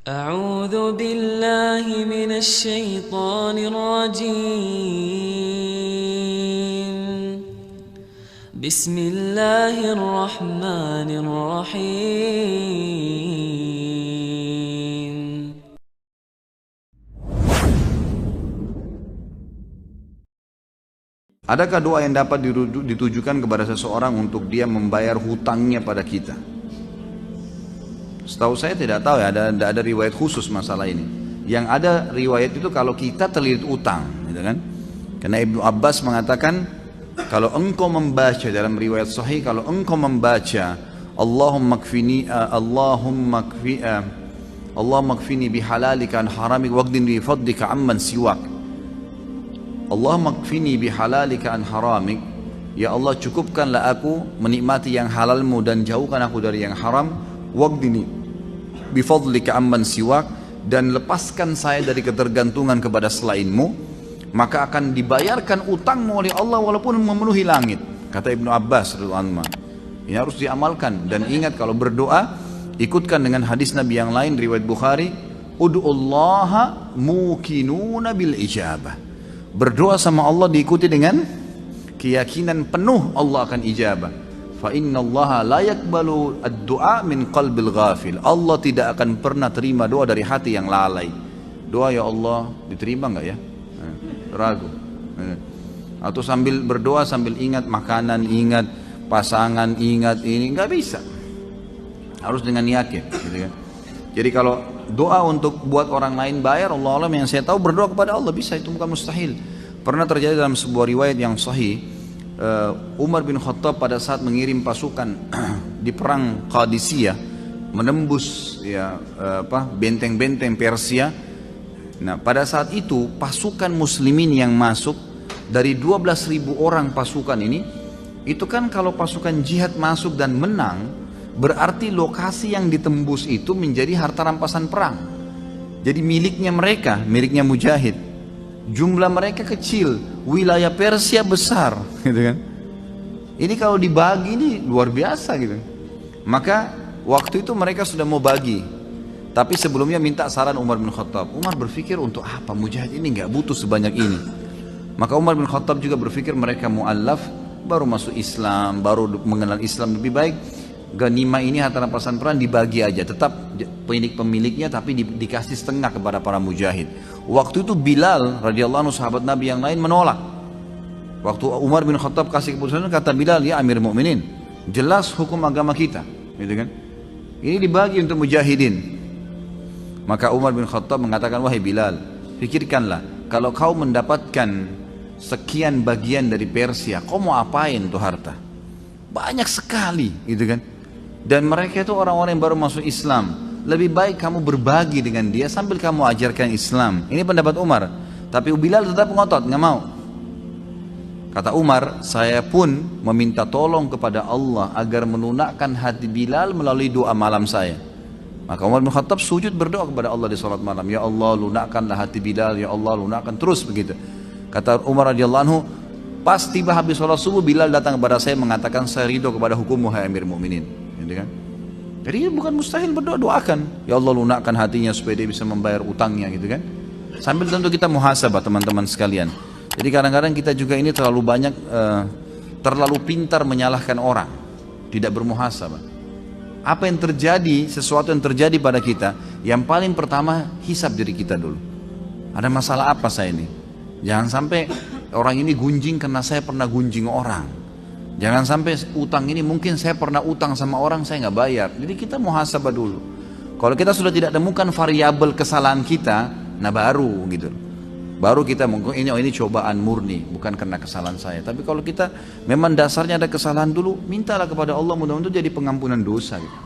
أعوذ بالله من الشيطان الرجيم. بسم الله الرحمن الرحيم. Adakah doa yang dapat ditujukan kepada seseorang untuk dia membayar hutangnya pada kita? Setahu saya tidak tahu ya, ada riwayat khusus masalah ini. Yang ada riwayat itu kalau kita terlilit utang, gitu kan? Karena Ibnu Abbas mengatakan kalau engkau membaca dalam riwayat sahih, kalau engkau membaca Allahumma kfini bihalalika an haramik waqdin bi fadlika amman siwak. Allahumma kfini bihalalika an haramik. Ya Allah, cukupkanlah aku menikmati yang halalmu dan jauhkan aku dari yang haram. Waqdini bifadlika amman siwak, dan lepaskan saya dari ketergantungan kepada selainmu, maka akan dibayarkan utangmu oleh Allah walaupun memenuhi langit, kata Ibnu Abbas radhiyallahu anhu. Ini harus diamalkan. Dan ingat, kalau berdoa ikutkan dengan hadis Nabi yang lain riwayat Bukhari, ud'ullaha mukinuna bil ijabah. Berdoa sama Allah diikuti dengan keyakinan penuh Allah akan ijabah. Fa inna Allah la yakbalu ad-du'a min qalbil ghafil. Allah tidak akan pernah terima doa dari hati yang lalai. Doa, ya Allah, diterima enggak ya? Ragu. Atau sambil berdoa sambil ingat makanan, ingat pasangan, ingat ini, enggak bisa. Harus dengan yakin, gitu kan. Jadi kalau doa untuk buat orang lain bayar, Allah alam, yang saya tahu berdoa kepada Allah bisa, itu bukan mustahil. Pernah terjadi dalam sebuah riwayat yang sahih, Umar bin Khattab pada saat mengirim pasukan di perang Qadisiyah, menembus benteng-benteng Persia. Nah, pada saat itu pasukan muslimin yang masuk dari 12.000 orang pasukan ini, itu kan kalau pasukan jihad masuk dan menang, berarti lokasi yang ditembus itu menjadi harta rampasan perang. Jadi miliknya mereka, miliknya mujahid. Jumlah mereka kecil, wilayah Persia besar, gitu kan. Ini kalau dibagi ini luar biasa gitu. Maka waktu itu mereka sudah mau bagi, tapi sebelumnya minta saran Umar bin Khattab. Umar berpikir, untuk apa mujahid ini nggak butuh sebanyak ini. Maka Umar bin Khattab juga berpikir mereka mu'allaf, baru masuk Islam, baru mengenal Islam, lebih baik ganimah ini, harta rampasan perang, dibagi aja, tetap pemiliknya tapi dikasih setengah kepada para mujahid. Waktu itu Bilal radhiyallahu anhu, sahabat Nabi yang lain, menolak. Waktu Umar bin Khattab kasih keputusan, kata Bilal, ya Amir Mukminin, jelas hukum agama kita, gitu kan? Ini dibagi untuk mujahidin. Maka Umar bin Khattab mengatakan, wahai Bilal, pikirkanlah, kalau kau mendapatkan sekian bagian dari Persia, kau mau apain tuh harta? Banyak sekali, gitu kan? Dan mereka itu orang-orang yang baru masuk Islam. Lebih baik kamu berbagi dengan dia sambil kamu ajarkan Islam. Ini pendapat Umar. Tapi Bilal tetap ngotot, nggak mau. Kata Umar, saya pun meminta tolong kepada Allah agar melunakkan hati Bilal melalui doa malam saya. Maka Umar bin Khattab sujud berdoa kepada Allah di salat malam. Ya Allah, lunakkanlah hati Bilal. Ya Allah, lunakkan, terus begitu. Kata Umar radhiyallahu anhu, pas tiba habis sholat subuh, Bilal datang kepada saya mengatakan, saya ridho kepada hukummu, hai Amir Mukminin, gitu kan? Jadi bukan mustahil berdoa, doakan. Ya Allah, lunakkan hatinya supaya dia bisa membayar utangnya, gitu kan? Sambil tentu kita muhasabah, teman-teman sekalian. Jadi kadang-kadang kita juga ini terlalu banyak, terlalu pintar menyalahkan orang, tidak bermuhasabah. Apa yang terjadi, sesuatu yang terjadi pada kita, yang paling pertama hisab diri kita dulu. Ada masalah apa saya ini? Jangan sampai orang ini gunjing karena saya pernah gunjing orang. Jangan sampai utang ini, mungkin saya pernah utang sama orang, saya nggak bayar. Jadi kita muhasabah dulu. Kalau kita sudah tidak temukan variabel kesalahan kita, nah baru gitu. Baru kita mungkin ini cobaan murni, bukan karena kesalahan saya. Tapi kalau kita memang dasarnya ada kesalahan dulu, mintalah kepada Allah mudah-mudahan jadi pengampunan dosa gitu.